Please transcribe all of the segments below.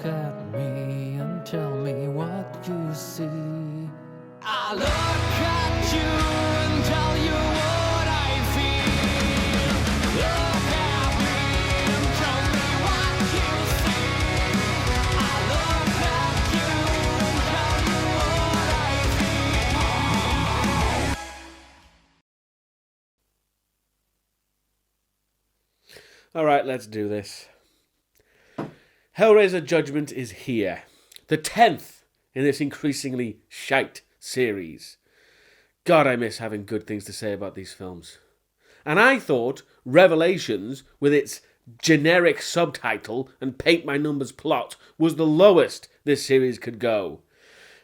Look at me and tell me what you see. I look at you and tell you what I feel. Look at me and tell me what you see. I look at you and tell you what I feel. Alright, let's do this. Hellraiser Judgement is here. The 10th in this increasingly shite series. God, I miss having good things to say about these films. And I thought Revelations, with its generic subtitle and paint-by-numbers plot, was the lowest this series could go.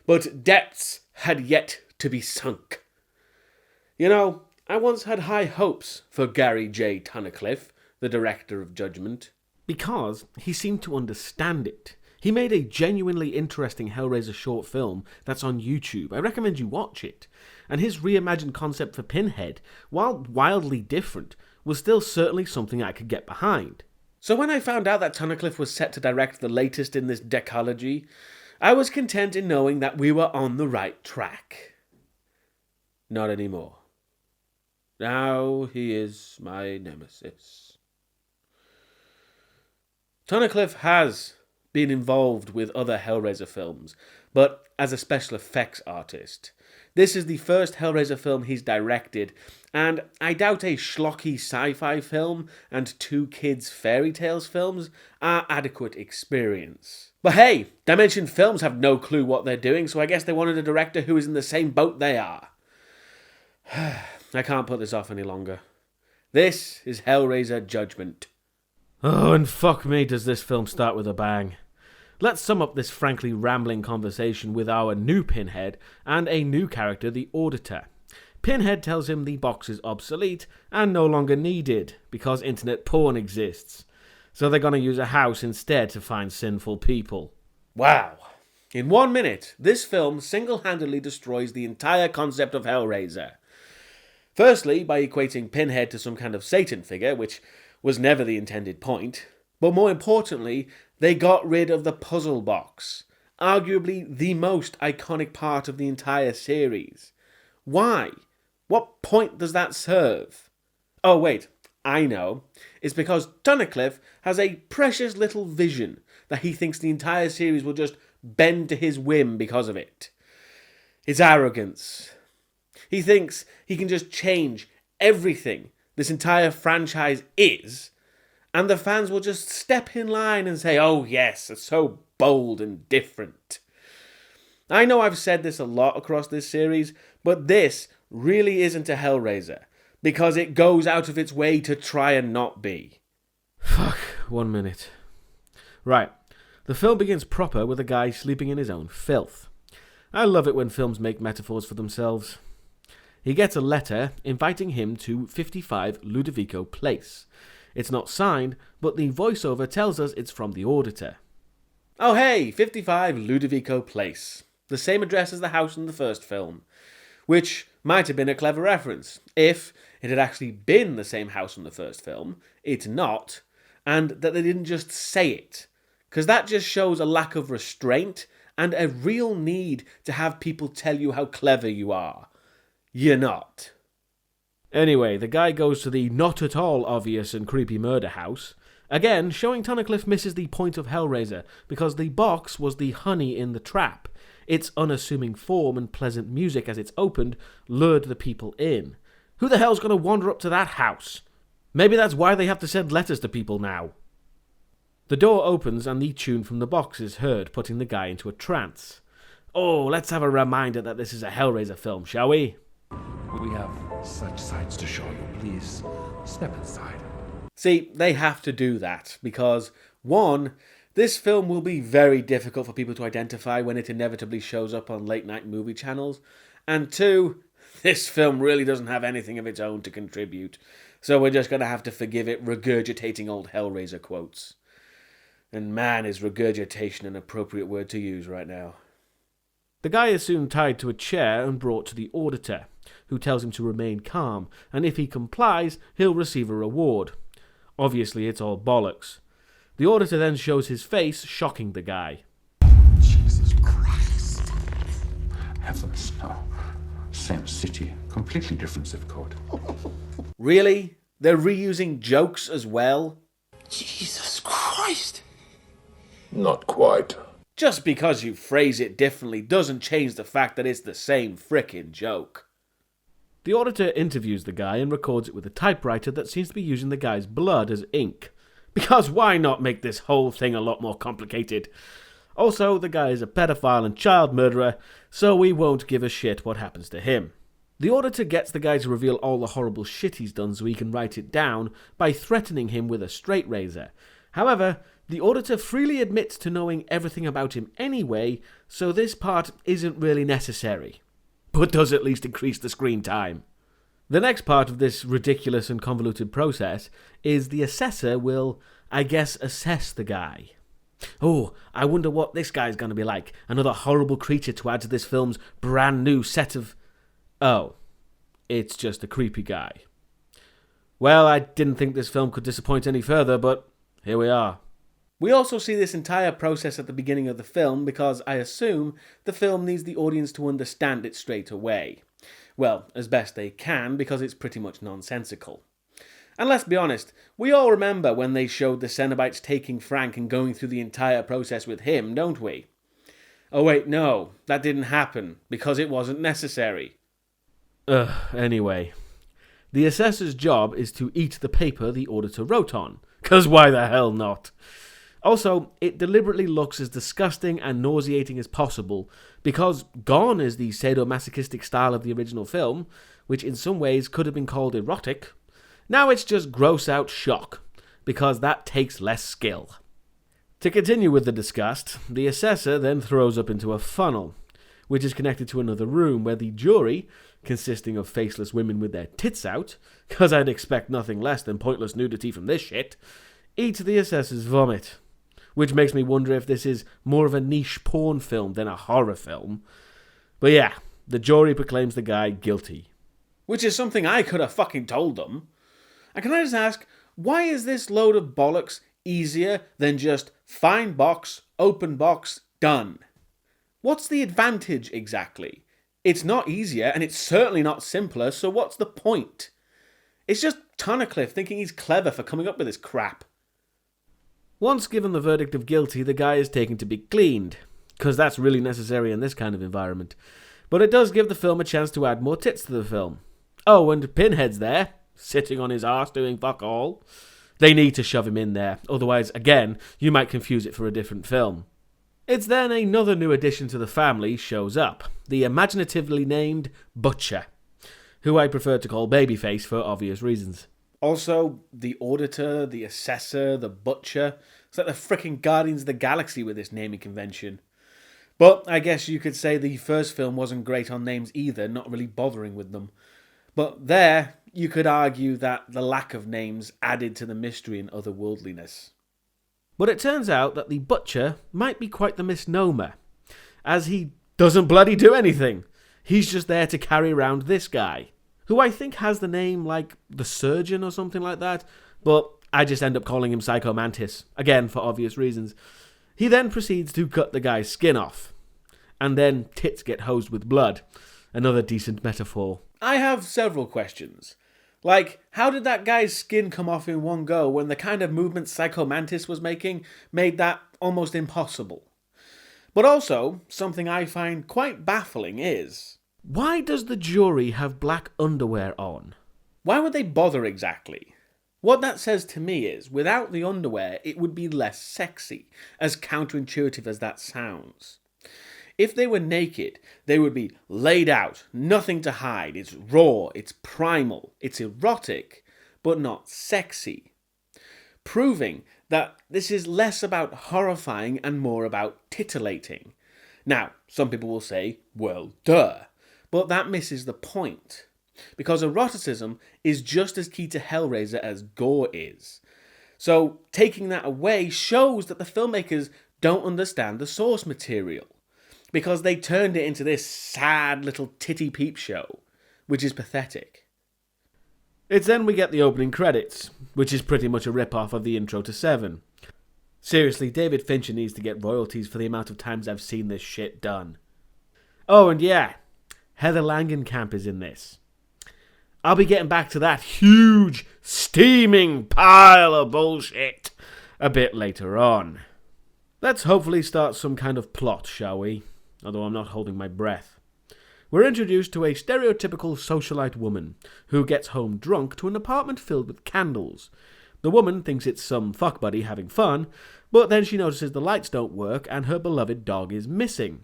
But depths had yet to be sunk. You know, I once had high hopes for Gary J. Tunnicliffe, the director of Judgement, because he seemed to understand it. He made a genuinely interesting Hellraiser short film that's on YouTube. I recommend you watch it. And his reimagined concept for Pinhead, while wildly different, was still certainly something I could get behind. So when I found out that Tunnicliffe was set to direct the latest in this decalogy, I was content in knowing that we were on the right track. Not anymore. Now he is my nemesis. Tunnicliffe has been involved with other Hellraiser films, but as a special effects artist. This is the first Hellraiser film he's directed, and I doubt a schlocky sci-fi film and two kids' fairy tales films are adequate experience. But hey, Dimension Films have no clue what they're doing, so I guess they wanted a director who is in the same boat they are. I can't put this off any longer. This is Hellraiser Judgement. Oh, and fuck me, does this film start with a bang. Let's sum up this frankly rambling conversation with our new Pinhead and a new character, the Auditor. Pinhead tells him the box is obsolete and no longer needed because internet porn exists. So they're going to use a house instead to find sinful people. Wow. In 1 minute, this film single-handedly destroys the entire concept of Hellraiser. Firstly, by equating Pinhead to some kind of Satan figure, which was never the intended point. But more importantly, they got rid of the puzzle box, arguably the most iconic part of the entire series. Why? What point does that serve? Oh wait, I know. It's because Tunnicliffe has a precious little vision that he thinks the entire series will just bend to his whim because of it. It's arrogance. He thinks he can just change everything this entire franchise is, and the fans will just step in line and say, oh yes, it's so bold and different. I know I've said this a lot across this series, but this really isn't a Hellraiser, because it goes out of its way to try and not be. Fuck, 1 minute. Right, the film begins proper with a guy sleeping in his own filth. I love it when films make metaphors for themselves. He gets a letter inviting him to 55 Ludovico Place. It's not signed, but the voiceover tells us it's from the Auditor. Oh hey, 55 Ludovico Place. The same address as the house in the first film. Which might have been a clever reference, if it had actually been the same house from the first film. It's not, and that they didn't just say it. Because that just shows a lack of restraint and a real need to have people tell you how clever you are. You're not. Anyway, the guy goes to the not at all obvious and creepy murder house, again showing Tunnicliffe misses the point of Hellraiser, because the box was the honey in the trap. Its unassuming form and pleasant music as it's opened lured the people in. Who the hell's going to wander up to that house? Maybe that's why they have to send letters to people now. The door opens and the tune from the box is heard, putting the guy into a trance. Oh, let's have a reminder that this is a Hellraiser film, shall we? We have such sights to show you. Please, step inside. See, they have to do that, because, one, this film will be very difficult for people to identify when it inevitably shows up on late-night movie channels, and two, this film really doesn't have anything of its own to contribute, so we're just going to have to forgive it regurgitating old Hellraiser quotes. And man, is regurgitation an appropriate word to use right now. The guy is soon tied to a chair and brought to the Auditor, who tells him to remain calm, and if he complies, he'll receive a reward. Obviously, it's all bollocks. The auditor then shows his face, shocking the guy. Jesus Christ. Heavens, no. Same city, completely different zip code. Really? They're reusing jokes as well? Jesus Christ! Not quite. Just because you phrase it differently doesn't change the fact that it's the same frickin' joke. The auditor interviews the guy and records it with a typewriter that seems to be using the guy's blood as ink. Because why not make this whole thing a lot more complicated? Also, the guy is a pedophile and child murderer, so we won't give a shit what happens to him. The auditor gets the guy to reveal all the horrible shit he's done so he can write it down by threatening him with a straight razor. However, the auditor freely admits to knowing everything about him anyway, so this part isn't really necessary. But does at least increase the screen time. The next part of this ridiculous and convoluted process is the assessor will, I guess, assess the guy. Oh, I wonder what this guy's going to be like. Another horrible creature to add to this film's brand new set of... Oh, it's just a creepy guy. Well, I didn't think this film could disappoint any further, but here we are. We also see this entire process at the beginning of the film because I assume the film needs the audience to understand it straight away. Well, as best they can, because it's pretty much nonsensical. And let's be honest, we all remember when they showed the Cenobites taking Frank and going through the entire process with him, don't we? Oh wait, no, that didn't happen, because it wasn't necessary. Anyway. The assessor's job is to eat the paper the auditor wrote on, 'cause why the hell not? Also, it deliberately looks as disgusting and nauseating as possible, because gone is the sadomasochistic style of the original film, which in some ways could have been called erotic. Now it's just gross out shock, because that takes less skill. To continue with the disgust, the assessor then throws up into a funnel, which is connected to another room where the jury, consisting of faceless women with their tits out, because I'd expect nothing less than pointless nudity from this shit, eat the assessor's vomit. Which makes me wonder if this is more of a niche porn film than a horror film. But yeah, the jury proclaims the guy guilty. Which is something I could have fucking told them. And can I just ask, why is this load of bollocks easier than just find box, open box, done? What's the advantage exactly? It's not easier, and it's certainly not simpler, so what's the point? It's just Tunnicliffe thinking he's clever for coming up with this crap. Once given the verdict of guilty, the guy is taken to be cleaned, because that's really necessary in this kind of environment. But it does give the film a chance to add more tits to the film. Oh, and Pinhead's there, sitting on his arse doing fuck all. They need to shove him in there, otherwise, again, you might confuse it for a different film. It's then another new addition to the family shows up, the imaginatively named Butcher, who I prefer to call Babyface for obvious reasons. Also, the Auditor, the Assessor, the Butcher. It's like the frickin' Guardians of the Galaxy with this naming convention. But I guess you could say the first film wasn't great on names either, not really bothering with them. But there, you could argue that the lack of names added to the mystery and otherworldliness. But it turns out that the Butcher might be quite the misnomer, as he doesn't bloody do anything. He's just there to carry around this guy, who I think has the name like the Surgeon or something like that, but I just end up calling him Psycho Mantis, again for obvious reasons. He then proceeds to cut the guy's skin off, and then tits get hosed with blood. Another decent metaphor. I have several questions. Like, how did that guy's skin come off in one go when the kind of movement Psycho Mantis was making made that almost impossible? But also, something I find quite baffling is, why does the jury have black underwear on? Why would they bother exactly? What that says to me is, without the underwear, it would be less sexy, as counterintuitive as that sounds. If they were naked, they would be laid out, nothing to hide. It's raw, it's primal, it's erotic, but not sexy. Proving that this is less about horrifying and more about titillating. Now, some people will say, well, duh. But that misses the point. Because eroticism is just as key to Hellraiser as gore is. So, taking that away shows that the filmmakers don't understand the source material. Because they turned it into this sad little titty peep show, which is pathetic. It's then we get the opening credits, which is pretty much a rip-off of the intro to 7. Seriously, David Fincher needs to get royalties for the amount of times I've seen this shit done. Oh, and yeah, Heather Langenkamp is in this. I'll be getting back to that huge, steaming pile of bullshit a bit later on. Let's hopefully start some kind of plot, shall we? Although I'm not holding my breath. We're introduced to a stereotypical socialite woman who gets home drunk to an apartment filled with candles. The woman thinks it's some fuck buddy having fun, but then she notices the lights don't work and her beloved dog is missing.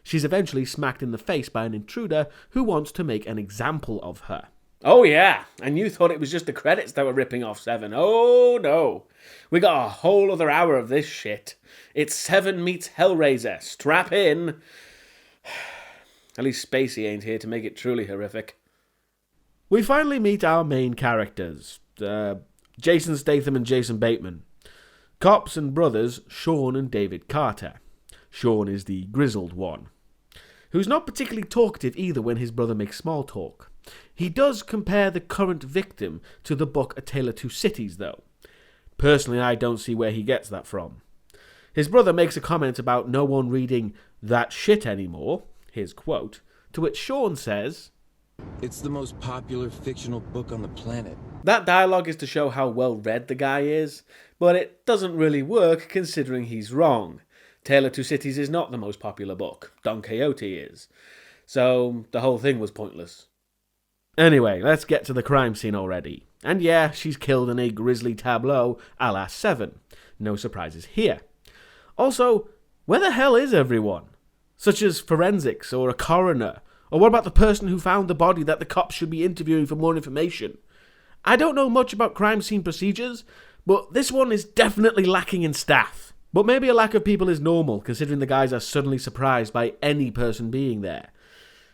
She's eventually smacked in the face by an intruder who wants to make an example of her. Oh yeah, and you thought it was just the credits that were ripping off Seven. Oh no. We got a whole other hour of this shit. It's Seven meets Hellraiser. Strap in. At least Spacey ain't here to make it truly horrific. We finally meet our main characters. Jason Statham and Jason Bateman. Cops and brothers Sean and David Carter. Sean is the grizzled one, who's not particularly talkative either when his brother makes small talk. He does compare the current victim to the book A Tale of Two Cities, though. Personally, I don't see where he gets that from. His brother makes a comment about no one reading that shit anymore, his quote, to which Sean says, "It's the most popular fictional book on the planet." That dialogue is to show how well read the guy is, but it doesn't really work considering he's wrong. Tale of Two Cities is not the most popular book. Don Quixote is. So the whole thing was pointless. Anyway, let's get to the crime scene already. And yeah, she's killed in a grisly tableau a la Seven. No surprises here. Also, where the hell is everyone? Such as forensics or a coroner. Or what about the person who found the body that the cops should be interviewing for more information? I don't know much about crime scene procedures, but this one is definitely lacking in staff. But maybe a lack of people is normal, considering the guys are suddenly surprised by any person being there.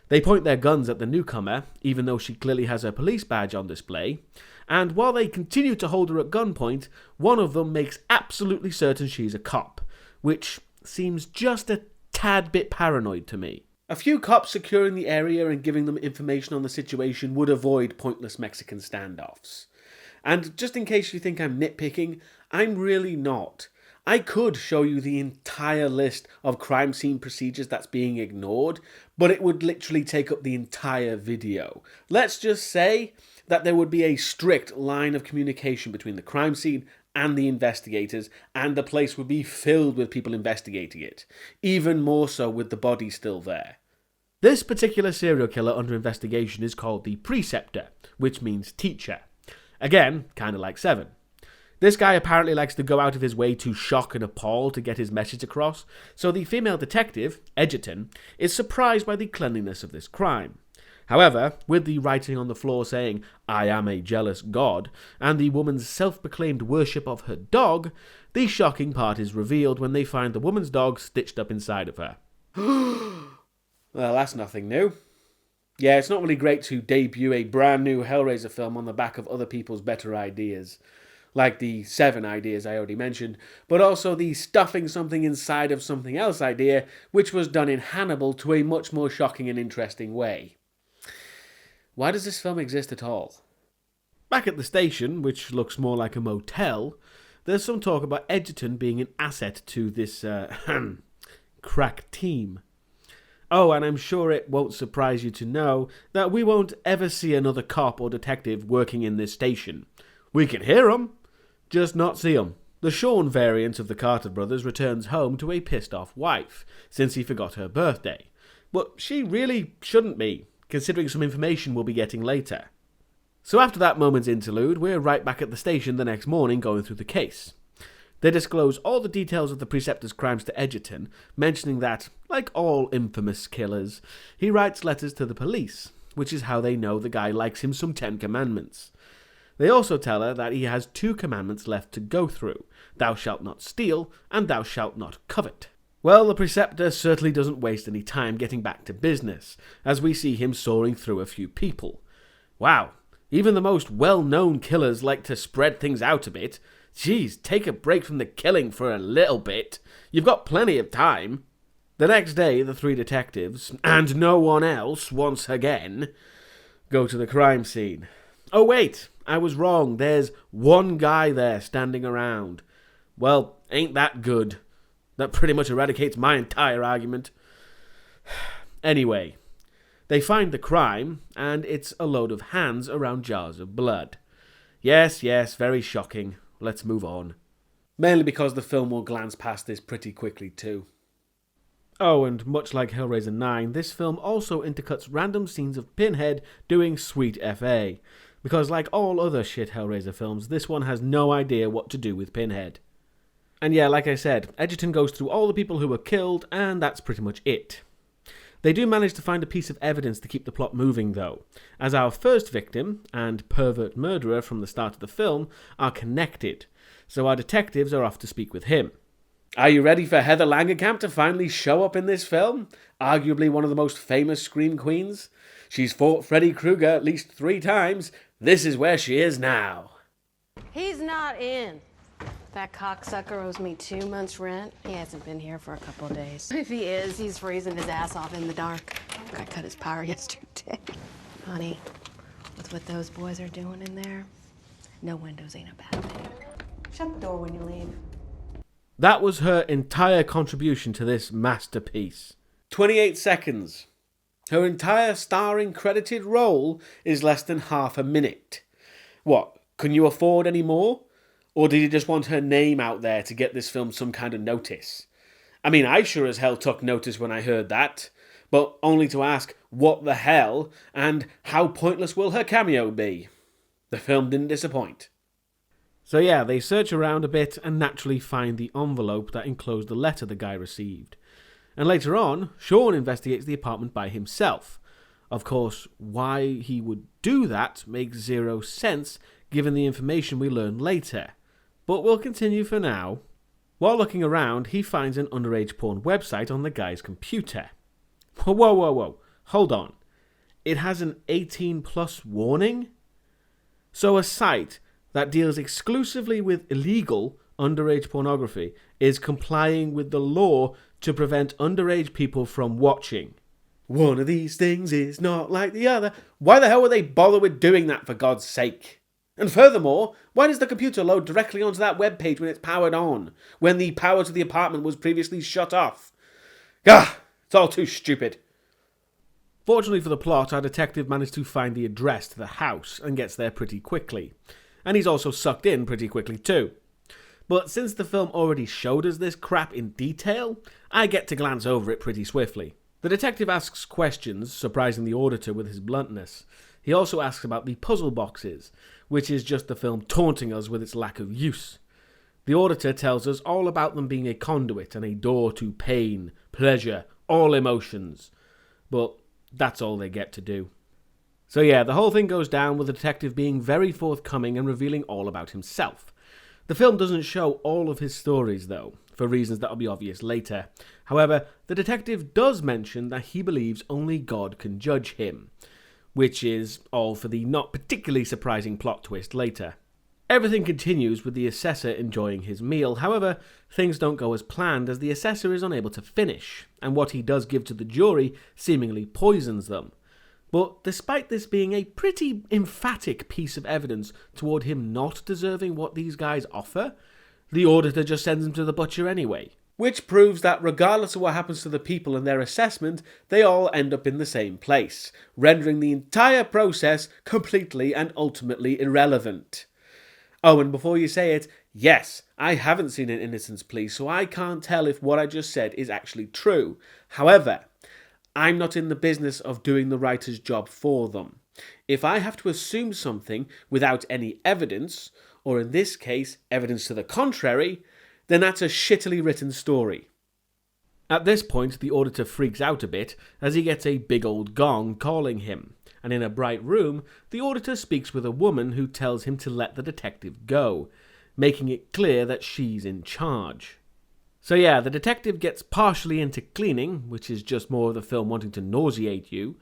They point their guns at the newcomer, even though she clearly has her police badge on display, and while they continue to hold her at gunpoint, one of them makes absolutely certain she's a cop, which seems just a tad bit paranoid to me. A few cops securing the area and giving them information on the situation would avoid pointless Mexican standoffs. And just in case you think I'm nitpicking, I'm really not. I could show you the entire list of crime scene procedures that's being ignored, but it would literally take up the entire video. Let's just say that there would be a strict line of communication between the crime scene and the investigators, and the place would be filled with people investigating it, even more so with the body still there. This particular serial killer under investigation is called the Preceptor, which means teacher. Again, kind of like Seven. This guy apparently likes to go out of his way to shock and appall to get his message across, so the female detective, Edgerton, is surprised by the cleanliness of this crime. However, with the writing on the floor saying, "I am a jealous god," and the woman's self-proclaimed worship of her dog, the shocking part is revealed when they find the woman's dog stitched up inside of her. Well, that's nothing new. Yeah, it's not really great to debut a brand new Hellraiser film on the back of other people's better ideas. Like the Seven ideas I already mentioned, but also the stuffing something inside of something else idea, which was done in Hannibal to a much more shocking and interesting way. Why does this film exist at all? Back at the station, which looks more like a motel, there's some talk about Edgerton being an asset to this, crack team. Oh, and I'm sure it won't surprise you to know that we won't ever see another cop or detective working in this station. We can hear 'em, just not see 'em. The Sean variant of the Carter brothers returns home to a pissed-off wife, since he forgot her birthday. But she really shouldn't be, considering some information we'll be getting later. So after that moment's interlude, we're right back at the station the next morning going through the case. They disclose all the details of the Preceptor's crimes to Edgerton, mentioning that, like all infamous killers, he writes letters to the police, which is how they know the guy likes him some 10 commandments. They also tell her that he has 2 commandments left to go through, "Thou shalt not steal," and "Thou shalt not covet." Well, the Preceptor certainly doesn't waste any time getting back to business, as we see him sawing through a few people. Wow, even the most well-known killers like to spread things out a bit. Geez, take a break from the killing for a little bit. You've got plenty of time. The next day, the 3 detectives, and no one else once again, go to the crime scene. Oh wait, I was wrong. There's one guy there standing around. Well, Ain't that good? That pretty much eradicates my entire argument. Anyway, they find the crime, and it's a load of hands around jars of blood. Yes, very shocking. Let's move on. Mainly because the film will glance past this pretty quickly too. Oh, and much like Hellraiser 9, this film also intercuts random scenes of Pinhead doing sweet FA. Because like all other shit Hellraiser films, this one has no idea what to do with Pinhead. And yeah, like I said, Edgerton goes through all the people who were killed, and that's pretty much it. They do manage to find a piece of evidence to keep the plot moving though, as our first victim, and pervert murderer from the start of the film, are connected, so our detectives are off to speak with him. Are you ready for Heather Langenkamp to finally show up in this film? Arguably one of the most famous Scream Queens. She's fought Freddy Krueger at least 3 times. This is where she is now. He's not in. That cocksucker owes me 2 months' rent. He hasn't been here for a couple of days. If he is, he's freezing his ass off in the dark. I cut his power yesterday. Honey, with what those boys are doing in there, no windows ain't a bad thing. Shut the door when you leave. That was her entire contribution to this masterpiece. 28 seconds. Her entire starring credited role is less than half a minute. What, can you afford any more? Or did you just want her name out there to get this film some kind of notice? I mean, I sure as hell took notice when I heard that, but only to ask, what the hell, and how pointless will her cameo be? The film didn't disappoint. So yeah, they search around a bit and naturally find the envelope that enclosed the letter the guy received. And later on, Sean investigates the apartment by himself. Of course, why he would do that makes zero sense given the information we learn later. But we'll continue for now. While looking around, he finds an underage porn website on the guy's computer. Whoa. Hold on. It has an 18+ warning? So a site that deals exclusively with illegal underage pornography is complying with the law to prevent underage people from watching. One of these things is not like the other. Why the hell would they bother with doing that, for God's sake? And furthermore, why does the computer load directly onto that webpage when it's powered on, when the power to the apartment was previously shut off? It's all too stupid. Fortunately for the plot, our detective managed to find the address to the house and gets there pretty quickly. And he's also sucked in pretty quickly too. But since the film already showed us this crap in detail, I get to glance over it pretty swiftly. The detective asks questions, surprising the auditor with his bluntness. He also asks about the puzzle boxes, which is just the film taunting us with its lack of use. The auditor tells us all about them being a conduit and a door to pain, pleasure, all emotions. But that's all they get to do. So yeah, the whole thing goes down with the detective being very forthcoming and revealing all about himself. The film doesn't show all of his stories though, for reasons that'll be obvious later. However, the detective does mention that he believes only God can judge him, which is all for the not particularly surprising plot twist later. Everything continues with the assessor enjoying his meal. However, things don't go as planned as the assessor is unable to finish, and what he does give to the jury seemingly poisons them. But despite this being a pretty emphatic piece of evidence toward him not deserving what these guys offer, the auditor just sends him to the butcher anyway. Which proves that regardless of what happens to the people and their assessment, they all end up in the same place, rendering the entire process completely and ultimately irrelevant. Oh, and before you say it, yes, I haven't seen an innocence plea, so I can't tell if what I just said is actually true. However, I'm not in the business of doing the writer's job for them. If I have to assume something without any evidence, or in this case, evidence to the contrary, then that's a shittily written story. At this point, the auditor freaks out a bit as he gets a big old gong calling him, and in a bright room, the auditor speaks with a woman who tells him to let the detective go, making it clear that she's in charge. So yeah, the detective gets partially into cleaning, which is just more of the film wanting to nauseate you.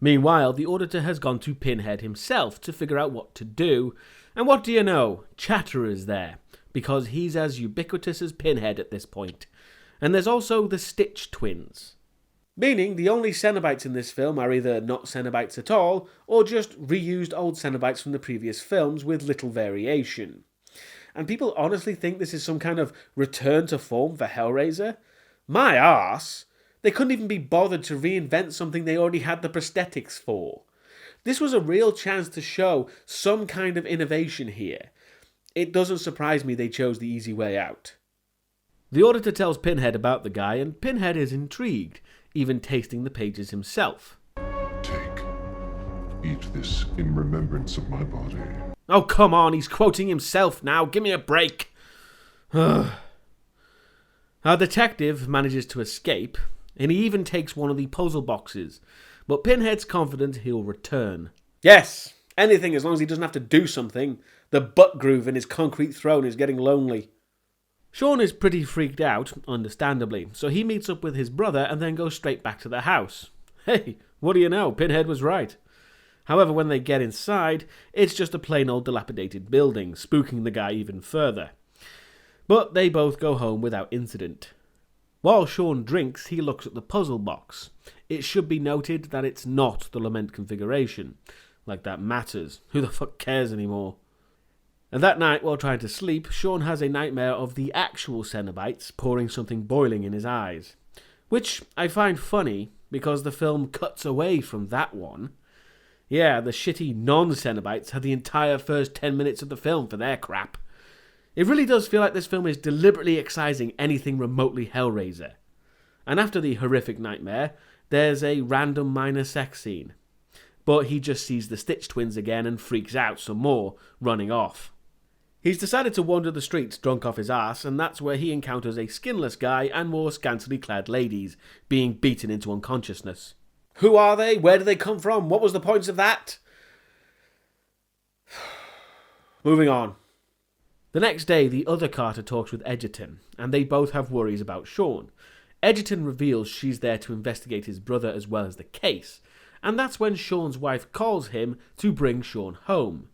Meanwhile, the auditor has gone to Pinhead himself to figure out what to do, and what do you know? Chatter is there, because he's as ubiquitous as Pinhead at this point. And there's also the Stitch twins. Meaning the only Cenobites in this film are either not Cenobites at all, or just reused old Cenobites from the previous films with little variation. and people honestly think this is some kind of return to form for Hellraiser? My arse! They couldn't even be bothered to reinvent something they already had the prosthetics for. This was a real chance to show some kind of innovation here. It doesn't surprise me they chose the easy way out. The auditor tells Pinhead about the guy, and Pinhead is intrigued, even tasting the pages himself. Take. Eat this in remembrance of my body. Oh, come on, he's quoting himself now. Give me a break. Our detective manages to escape, and he even takes one of the puzzle boxes, but Pinhead's confident he'll return. Yes, anything as long as he doesn't have to do something. The butt groove in his concrete throne is getting lonely. Sean is pretty freaked out, understandably, so he meets up with his brother and then goes straight back to the house. Hey, what do you know, Pinhead was right. However, when they get inside, it's just a plain old dilapidated building, spooking the guy even further. But they both go home without incident. While Sean drinks, he looks at the puzzle box. It should be noted that it's not the Lament configuration. Like that matters. Who the fuck cares anymore? And that night, while trying to sleep, Sean has a nightmare of the actual Cenobites pouring something boiling in his eyes. Which I find funny, because the film cuts away from that one. Yeah, the shitty non-Cenobites had the entire first 10 minutes of the film for their crap. It really does feel like this film is deliberately excising anything remotely Hellraiser. And after the horrific nightmare, there's a random minor sex scene. But he just sees the Stitch twins again and freaks out some more, running off. He's decided to wander the streets drunk off his ass, and that's where he encounters a skinless guy and more scantily clad ladies, being beaten into unconsciousness. Who are they? Where do they come from? What was the point of that? Moving on. The next day, the other Carter talks with Edgerton, and they both have worries about Sean. Edgerton reveals she's there to investigate his brother as well as the case, and that's when Sean's wife calls him to bring Sean home.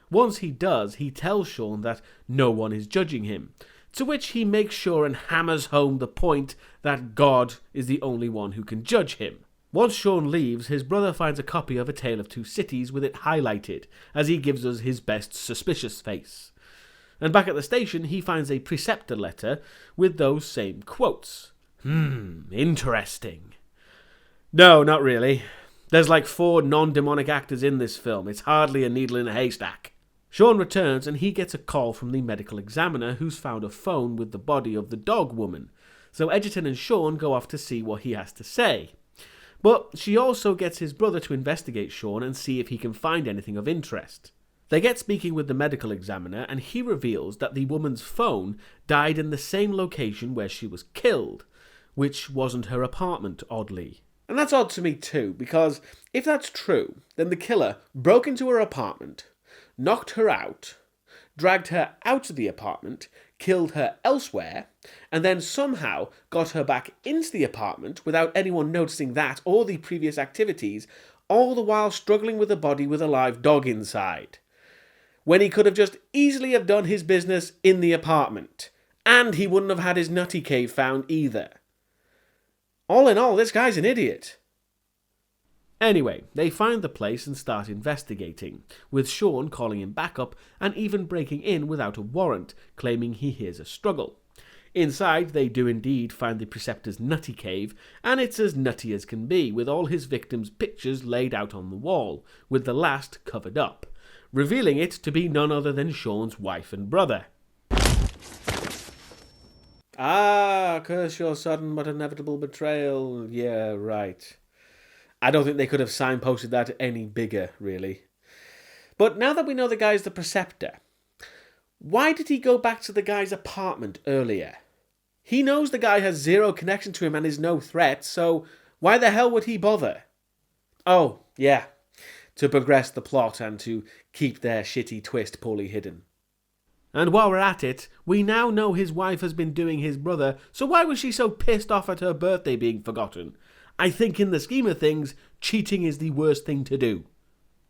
Once he does, he tells Sean that no one is judging him, to which he makes sure and hammers home the point that God is the only one who can judge him. Once Sean leaves, his brother finds a copy of A Tale of Two Cities with it highlighted, as he gives us his best suspicious face. And back at the station, he finds a Preceptor letter with those same quotes. Interesting. No, not really. There's like 4 non-demonic actors in this film. It's hardly a needle in a haystack. Sean returns and he gets a call from the medical examiner who's found a phone with the body of the dog woman. So Edgerton and Sean go off to see what he has to say. But she also gets his brother to investigate Sean and see if he can find anything of interest. They get speaking with the medical examiner and he reveals that the woman's phone died in the same location where she was killed, which wasn't her apartment, oddly. And that's odd to me too, because if that's true, then the killer broke into her apartment, knocked her out, dragged her out of the apartment, killed her elsewhere, and then somehow got her back into the apartment without anyone noticing that or the previous activities, all the while struggling with a body with a live dog inside. When he could have just easily have done his business in the apartment, and he wouldn't have had his nutty cave found either. All in all, this guy's an idiot. Anyway, they find the place and start investigating, with Sean calling him back up and even breaking in without a warrant, claiming he hears a struggle. Inside, they do indeed find the Preceptor's nutty cave, and it's as nutty as can be, with all his victims' pictures laid out on the wall, with the last covered up, revealing it to be none other than Sean's wife and brother. Ah, curse your sudden but inevitable betrayal. Yeah, right. I don't think they could have signposted that any bigger, really. But now that we know the guy's the Preceptor, why did he go back to the guy's apartment earlier? He knows the guy has zero connection to him and is no threat, so why the hell would he bother? Oh, yeah, to progress the plot and to keep their shitty twist poorly hidden. And while we're at it, we now know his wife has been doing his brother, so why was she so pissed off at her birthday being forgotten? I think in the scheme of things, cheating is the worst thing to do.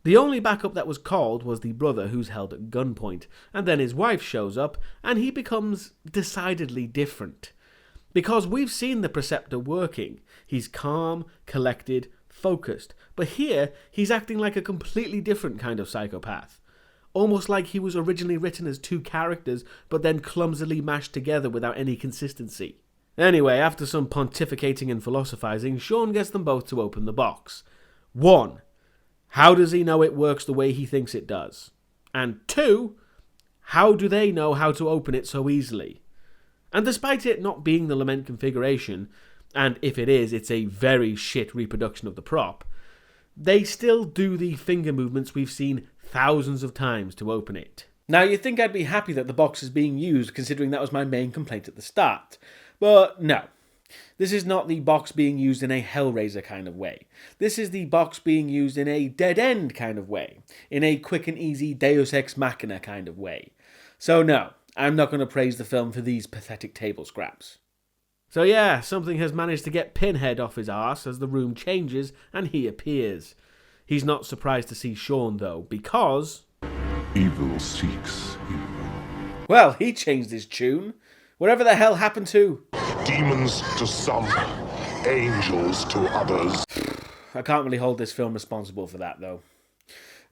The only backup that was called was the brother who's held at gunpoint, and then his wife shows up, and he becomes decidedly different. Because we've seen the Preceptor working. He's calm, collected, focused, but here he's acting like a completely different kind of psychopath. almost like he was originally written as two characters, but then clumsily mashed together without any consistency. Anyway, after some pontificating and philosophizing, Sean gets them both to open the box. 1. How does he know it works the way he thinks it does? And 2. How do they know how to open it so easily? And despite it not being the Lament configuration, and if it is, it's a very shit reproduction of the prop, they still do the finger movements we've seen thousands of times to open it. Now, you'd think I'd be happy that the box is being used, considering that was my main complaint at the start. But no. This is not the box being used in a Hellraiser kind of way. This is the box being used in a dead-end kind of way. In a quick and easy Deus Ex Machina kind of way. So no, I'm not going to praise the film for these pathetic table scraps. So yeah, something has managed to get Pinhead off his arse as the room changes and he appears. He's not surprised to see Sean though, because... Evil seeks evil. Well, he changed his tune. Whatever the hell happened to... Demons to some, angels to others. I can't really hold this film responsible for that though.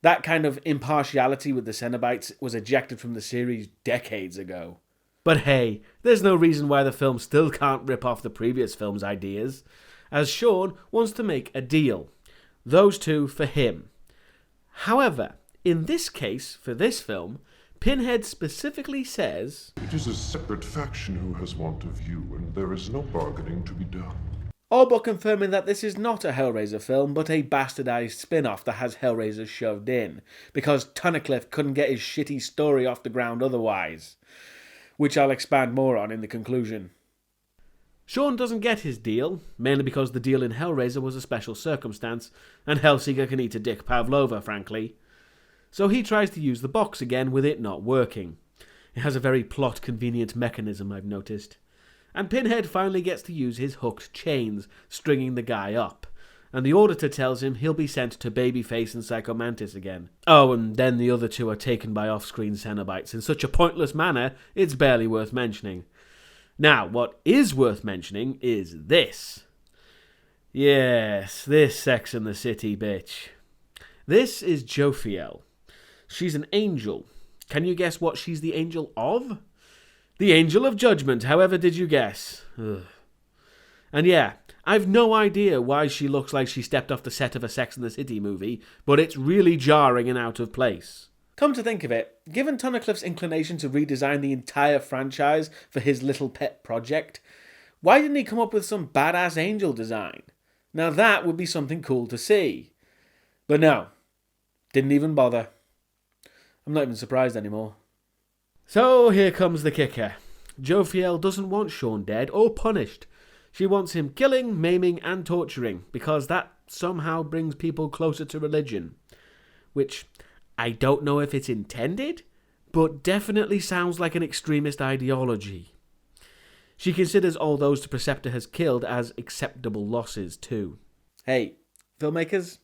That kind of impartiality with the Cenobites was ejected from the series decades ago. But hey, there's no reason why the film still can't rip off the previous film's ideas, as Sean wants to make a deal. Those two for him. However, in this case, for this film, Pinhead specifically says, It is a separate faction who has want of you, and there is no bargaining to be done. all but confirming that this is not a Hellraiser film, but a bastardized spin-off that has Hellraiser shoved in, because Tunnicliffe couldn't get his shitty story off the ground otherwise, which I'll expand more on in the conclusion. Sean doesn't get his deal, mainly because the deal in Hellraiser was a special circumstance, and Hellseeker can eat a dick pavlova, frankly. So he tries to use the box again with it not working. It has a very plot-convenient mechanism, I've noticed. And Pinhead finally gets to use his hooked chains, stringing the guy up. And the Auditor tells him he'll be sent to Babyface and Psycho Mantis again. Oh, and then the other two are taken by off-screen Cenobites in such a pointless manner, it's barely worth mentioning. Now, what is worth mentioning is this. Yes, this Sex and the City bitch. This is Jophiel. She's an angel. Can you guess what she's the angel of? The Angel of Judgement, however did you guess? Ugh. And yeah, I've no idea why she looks like she stepped off the set of a Sex and the City movie, but it's really jarring and out of place. Come to think of it, given Tunnicliffe's inclination to redesign the entire franchise for his little pet project, why didn't he come up with some badass angel design? Now that would be something cool to see. But no, didn't even bother. I'm not even surprised anymore. So here comes the kicker. Jophiel doesn't want Sean dead or punished. She wants him killing, maiming and torturing, because that somehow brings people closer to religion. Which, I don't know if it's intended, but definitely sounds like an extremist ideology. She considers all those the Preceptor has killed as acceptable losses too. Hey, filmmakers,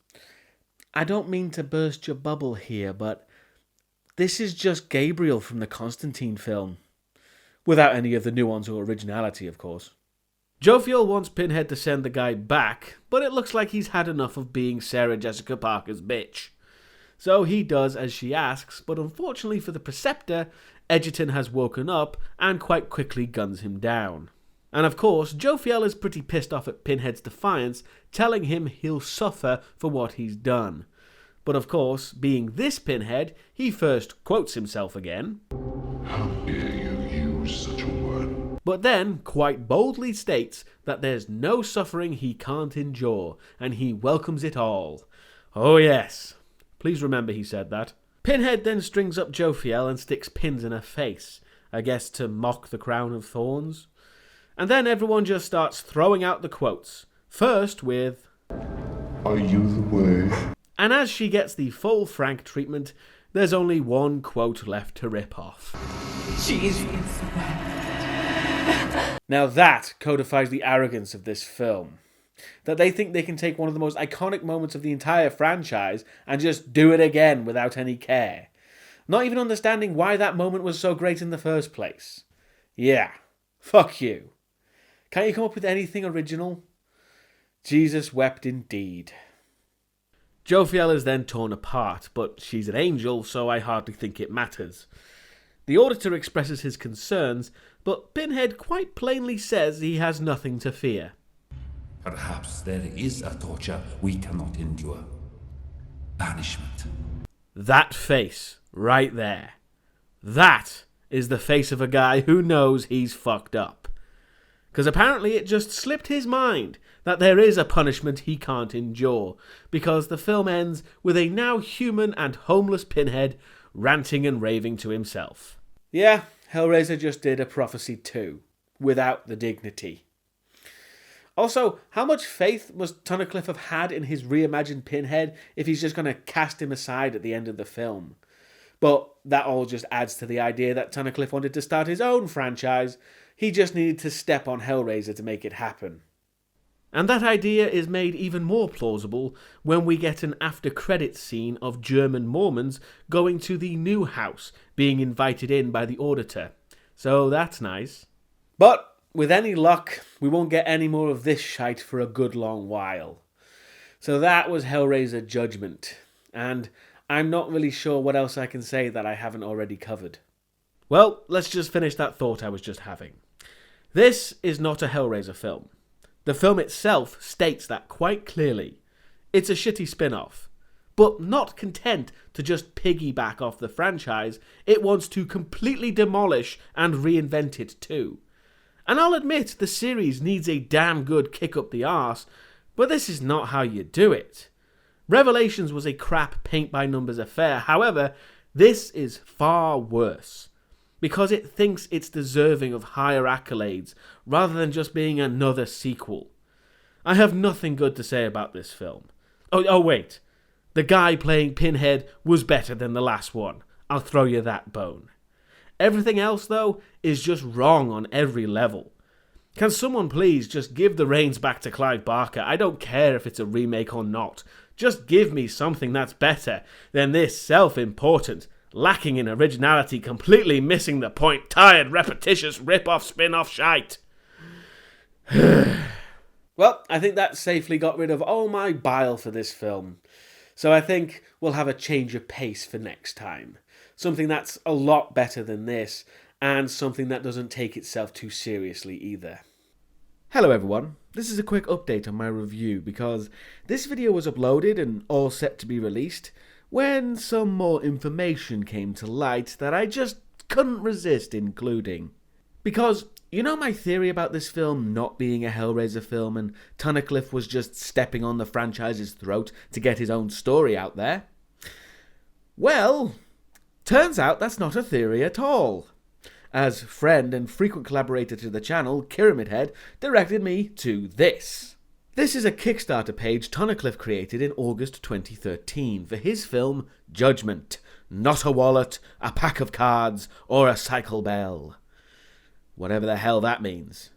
I don't mean to burst your bubble here, but this is just Gabriel from the Constantine film. Without any of the nuance or originality, of course. Jophiel wants Pinhead to send the guy back, but it looks like he's had enough of being Sarah Jessica Parker's bitch. So he does as she asks, but unfortunately for the Preceptor, Edgerton has woken up and quite quickly guns him down. And of course, Jophiel is pretty pissed off at Pinhead's defiance, telling him he'll suffer for what he's done. But of course, being this Pinhead, he first quotes himself again. How dare you use such a word? But then quite boldly states that there's no suffering he can't endure, and he welcomes it all. Oh yes. Please remember he said that. Pinhead then strings up Jophiel and sticks pins in her face, I guess to mock the crown of thorns. And then everyone just starts throwing out the quotes. First with, Are you the way? And as she gets the full Frank treatment, there's only one quote left to rip off. Jesus. Now that codifies the arrogance of this film. That they think they can take one of the most iconic moments of the entire franchise and just do it again without any care. Not even understanding why that moment was so great in the first place. Yeah, fuck you. Can't you come up with anything original? Jesus wept indeed. Jophiel is then torn apart, but she's an angel, so I hardly think it matters. The Auditor expresses his concerns, but Pinhead quite plainly says he has nothing to fear. Perhaps there is a torture we cannot endure. Banishment. That face, right there. That is the face of a guy who knows he's fucked up. Because apparently it just slipped his mind that there is a punishment he can't endure, because the film ends with a now human and homeless Pinhead ranting and raving to himself. Yeah, Hellraiser just did a Prophecy 2, without the dignity. Also, how much faith must Tunnicliffe have had in his reimagined Pinhead if he's just going to cast him aside at the end of the film? But that all just adds to the idea that Tunnicliffe wanted to start his own franchise. He just needed to step on Hellraiser to make it happen. And that idea is made even more plausible when we get an after-credits scene of German Mormons going to the new house, being invited in by the Auditor. So that's nice. But with any luck, we won't get any more of this shite for a good long while. So that was Hellraiser Judgement. And I'm not really sure what else I can say that I haven't already covered. Well, let's just finish that thought I was just having. This is not a Hellraiser film. The film itself states that quite clearly. It's a shitty spin-off. But not content to just piggyback off the franchise, it wants to completely demolish and reinvent it too. And I'll admit the series needs a damn good kick up the arse, but this is not how you do it. Revelations was a crap paint-by-numbers affair. However, this is far worse, because it thinks it's deserving of higher accolades rather than just being another sequel. I have nothing good to say about this film. Oh wait, the guy playing Pinhead was better than the last one. I'll throw you that bone. Everything else, though, is just wrong on every level. Can someone please just give the reins back to Clive Barker? I don't care if it's a remake or not. Just give me something that's better than this self-important, lacking in originality, completely missing the point, tired, repetitious, rip-off, spin-off shite. Well, I think that safely got rid of all my bile for this film. So I think we'll have a change of pace for next time. Something that's a lot better than this, and something that doesn't take itself too seriously either. Hello everyone, this is a quick update on my review because this video was uploaded and all set to be released when some more information came to light that I just couldn't resist including. Because, you know my theory about this film not being a Hellraiser film and Tunnicliffe was just stepping on the franchise's throat to get his own story out there? Well, turns out that's not a theory at all. As friend and frequent collaborator to the channel, Pyramid Head directed me to this. This is a Kickstarter page Tunnicliffe created in August 2013 for his film Judgement. Not a wallet, a pack of cards, or a cycle bell. Whatever the hell that means.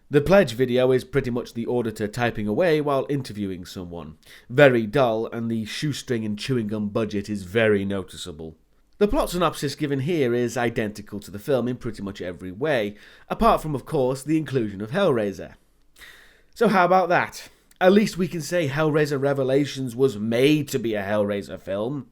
The pledge video is pretty much the Auditor typing away while interviewing someone. Very dull, and the shoestring and chewing gum budget is very noticeable. The plot synopsis given here is identical to the film in pretty much every way, apart from, of course, the inclusion of Hellraiser. So how about that? At least we can say Hellraiser Revelations was made to be a Hellraiser film.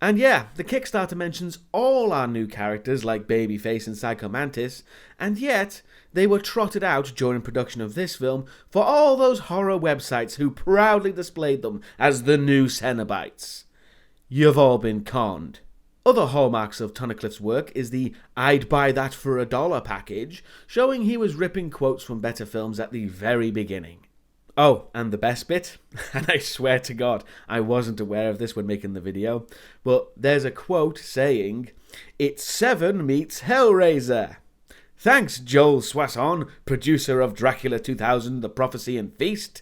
And yeah, the Kickstarter mentions all our new characters like Babyface and Psycho Mantis, and yet they were trotted out during production of this film for all those horror websites who proudly displayed them as the new Cenobites. You've all been conned. Other hallmarks of Tunnicliffe's work is the I'd buy that for $1 package, showing he was ripping quotes from better films at the very beginning. Oh, and the best bit, and I swear to God, I wasn't aware of this when making the video, but there's a quote saying, "It's Seven meets Hellraiser." Thanks, Joel Soisson, producer of Dracula 2000, The Prophecy and Feast.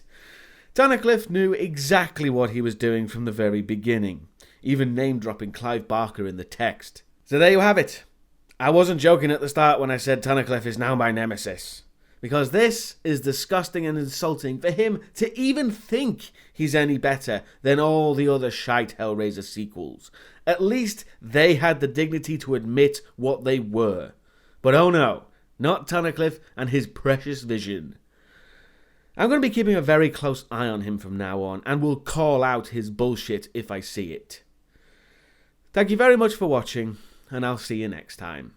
Tunnicliffe knew exactly what he was doing from the very beginning, even name-dropping Clive Barker in the text. So there you have it. I wasn't joking at the start when I said Tunnicliffe is now my nemesis. Because this is disgusting and insulting for him to even think he's any better than all the other shite Hellraiser sequels. At least they had the dignity to admit what they were. But oh no, not Tunnicliffe and his precious vision. I'm going to be keeping a very close eye on him from now on, and will call out his bullshit if I see it. Thank you very much for watching, and I'll see you next time.